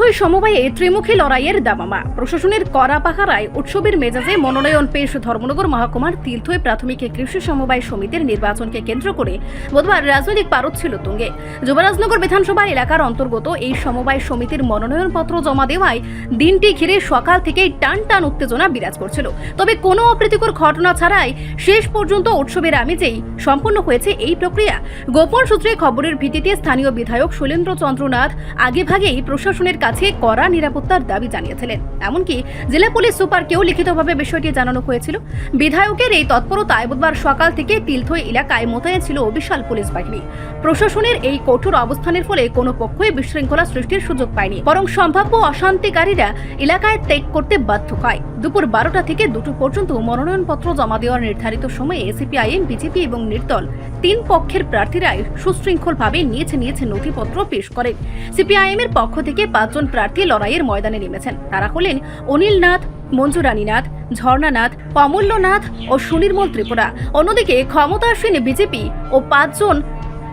তিলথই সমবায়ে ত্রিমুখী লড়াইয়ের দামামা। প্রশাসনের কড়া পাহারায় উৎসবের মেজাজে মনোনয়ন পেশ ধর্মনগর মহকুমার তিলথই প্রাথমিক কৃষি সমবায় সমিতির নির্বাচনকে কেন্দ্র করে বুধবার রাজনৈতিক পারদ ছিল তুঙ্গে। যুবরাজনগর বিধানসভা এলাকার অন্তর্গত এই সমবায় সমিতির মনোনয়নপত্র জমা দেওয়ায় দিনটি ঘিরে সকাল থেকেই টান টান উত্তেজনা বিরাজ করছিল। তবে কোনো অপ্রীতিকর ঘটনা ছাড়াই শেষ পর্যন্ত উৎসবের আমেজেই সম্পন্ন হয়েছে এই প্রক্রিয়া। গোপন সূত্রে খবরের ভিত্তিতে স্থানীয় বিধায়ক শৈলেন্দ্র চন্দ্র নাথ আগেভাগেই প্রশাসনের কাছে কড়া নিরাপত্তার দাবি জানিয়েছিলেন। এমনকি জেলা পুলিশ সুপারকেও লিখিতভাবে বিষয়টি জানানো হয়েছিল। বিধায়কের এই তৎপরতায় বুধবার সকাল থেকে তিলথই এলাকায় মোতায়েন ছিল বিশাল পুলিশ বাহিনী। প্রশাসনের এই কঠোর অবস্থানের ফলে কোনো পক্ষই বিশৃঙ্খলা সৃষ্টির সুযোগ পায়নি, বরং সম্ভাব্য অশান্তিকারীরা এলাকায় ত্যাগ করতে বাধ্য হয়। দুপুর 12টা থেকে 2টো পর্যন্ত মনোনয়নপত্র জমা দেওয়ার নির্ধারিত সময়ে সিপিআইএম, বিজেপি এবং নির্দল তিন পক্ষের প্রার্থীরাই সুশৃঙ্খলভাবে নিয়েছে নথিপত্র পেশ করেন। সিপিআইএম এর পক্ষ থেকে 5 জন প্রার্থী লড়াইয়ের ময়দানে নেমেছেন। তারা হলেন অনিল নাথ, মঞ্জুরানী নাথ, ঝর্ণা নাথ, অমূল্য নাথ ও সুনির্মল ত্রিপুরা। অন্যদিকে ক্ষমতাসীন বিজেপি ও 5 জন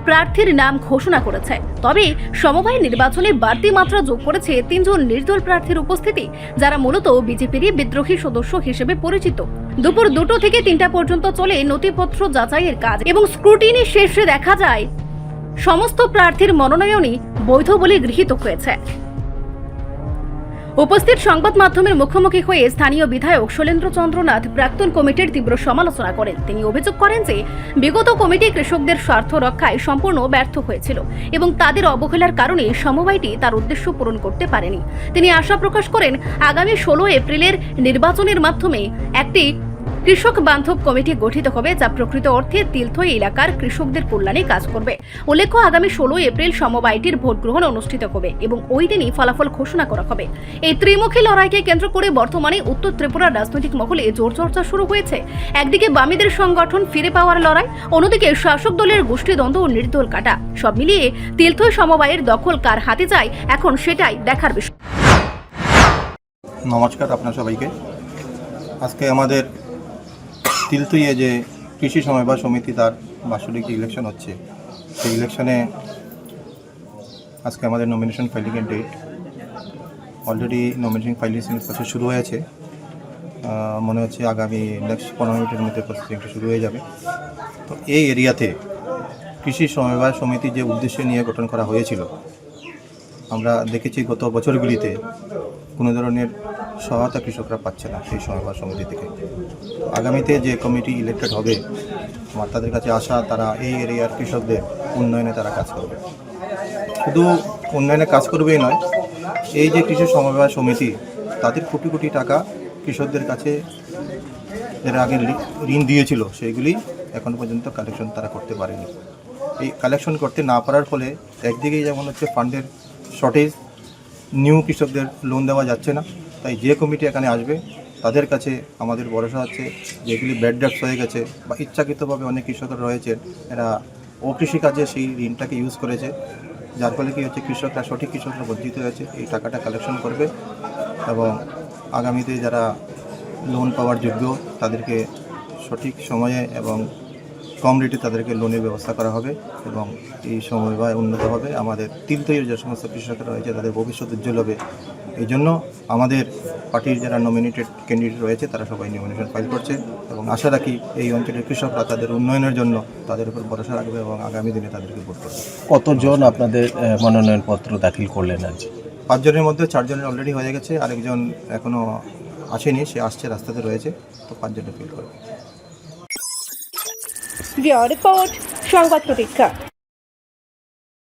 প্রার্থীর নাম ঘোষণা করেছে। তবে সমবায় নির্বাচনে বাড়তি মাত্রা যোগ করেছে 3 জন নির্দল প্রার্থীর উপস্থিতি, যারা মূলত বিজেপিরই বিদ্রোহী সদস্য হিসেবে পরিচিত। দুপুর 2টো থেকে 3টা পর্যন্ত চলে নথিপত্র যাচাইয়ের কাজ এবং স্ক্রুটিনি শেষে দেখা যায় সমস্ত প্রার্থীর মনোনয়নই বৈধ বলে গৃহীত হয়েছে। উপস্থিত সংবাদ মাধ্যমের মুখোমুখি হয়ে স্থানীয় বিধায়ক শৈলেন্দ্র চন্দ্র নাথ প্রাক্তন কমিটির তীব্র সমালোচনা করেন। তিনি অভিযোগ করেন যে বিগত কমিটি কৃষকদের স্বার্থ রক্ষায় সম্পূর্ণ ব্যর্থ হয়েছিল এবং তাদের অবহেলার কারণে সমবায়টি তার উদ্দেশ্য পূরণ করতে পারেনি। তিনি আশা প্রকাশ করেন আগামী 16 এপ্রিলের নির্বাচনের মাধ্যমে একটি কৃষক বান্ধব কমিটি গঠিত হবে, যা প্রকৃত অর্থে তিলথই এলাকার কৃষকদের কল্যাণে কাজ করবে। উল্লেখ্য, আগামী 16 এপ্রিল সমবায়টির ভোট গ্রহণ অনুষ্ঠিত হবে এবং ওই দিনই ফলাফল ঘোষণা করা হবে। এই ত্রিমুখী লড়াইকে কেন্দ্র করে বর্তমানে উত্তর ত্রিপুরার রাজনৈতিক মহলে জোর চর্চা শুরু হয়েছে। একদিকে বামীদের সংগঠন ফিরে পাওয়ার লড়াই, অন্যদিকে শাসক দলের গোষ্ঠীদ্বন্দ্ব ও নির্দল কাটা। সব মিলিয়ে তিলথই সমবায়ের দখল কার হাতে যায় এখন সেটাই দেখার বিষয়। নমস্কার আপনার সবাইকে। আজকে আমাদের তিলথইয়ে যে কৃষি সমবায় সমিতি তার বাৎসরিক ইলেকশন হচ্ছে, সেই ইলেকশনে আজকে আমাদের নমিনেশন ফাইলিংয়ের date. Already nomination filing process শুরু হয়েছে। মনে হচ্ছে আগামী নেক্সট 15 মিনিটের মধ্যে প্রসেসিংটা শুরু হয়ে যাবে। তো এই এরিয়াতে কৃষি সমবায় সমিতি যে উদ্দেশ্য নিয়ে গঠন করা হয়েছিল, আমরা দেখেছি গত বছরগুলিতে কোনো ধরনের সহায়তা কৃষকরা পাচ্ছে না সেই সমবায় সমিতি থেকে। আগামীতে যে কমিটি ইলেক্টেড হবে, আমার তাদের কাছে আশা তারা এই এরিয়ার কৃষকদের উন্নয়নে তারা কাজ করবে। শুধু উন্নয়নে কাজ করবেই নয়, এই যে কৃষি সমবায় সমিতি তাদের কোটি কোটি টাকা কৃষকদের কাছে এর আগে ঋণ দিয়েছিল, সেইগুলি এখনও পর্যন্ত কালেকশন তারা করতে পারেনি। এই কালেকশন করতে না পারার ফলে একদিকেই যেমন হচ্ছে ফান্ডের শর্টেজ, নিউ কৃষকদের লোন দেওয়া যাচ্ছে না। তাই যে কমিটি এখানে আসবে তাদের কাছে আমাদের ভরসা আছে, যেগুলি ব্যাড ডেটস হয়ে গেছে বা ইচ্ছাকৃতভাবে অনেক কৃষকরা রয়েছেন, এরা অকৃষিকাজে সেই ঋণটাকে ইউজ করেছে, যার ফলে কী হচ্ছে কৃষকরা সঠিক কৃষকরা বঞ্চিত হয়েছে। এই টাকাটা কালেকশন করবে এবং আগামীতে যারা লোন পাওয়ার যোগ্য তাদেরকে সঠিক সময়ে এবং কম রেটে তাদেরকে লোনের ব্যবস্থা করা হবে এবং এই সমবায় উন্নত হবে। আমাদের তিলথইয়ের যে সমস্ত কৃষকরা রয়েছে তাদের ভবিষ্যৎ উজ্জ্বল হবে। এই জন্য আমাদের পার্টির যারা নমিনেটেড ক্যান্ডিডেট রয়েছে তারা সবাই নমিনেশন ফাইল করছে এবং আশা রাখি এই অঞ্চলের কৃষকরা তাদের উন্নয়নের জন্য তাদের উপর ভরসা রাখবে এবং আগামী দিনে তাদেরকে ভোট করবে। কতজন আপনাদের মনোনয়নপত্র দাখিল করলেন আজ? 5 জনের মধ্যে 4 জনের অলরেডি হয়ে গেছে, আরেকজন এখনও আসেনি, সে আসছে, রাস্তাতে রয়েছে। তো 5 জনের ফিল করবে। রিপোর্ট সংবাদ প্রতীক্ষা।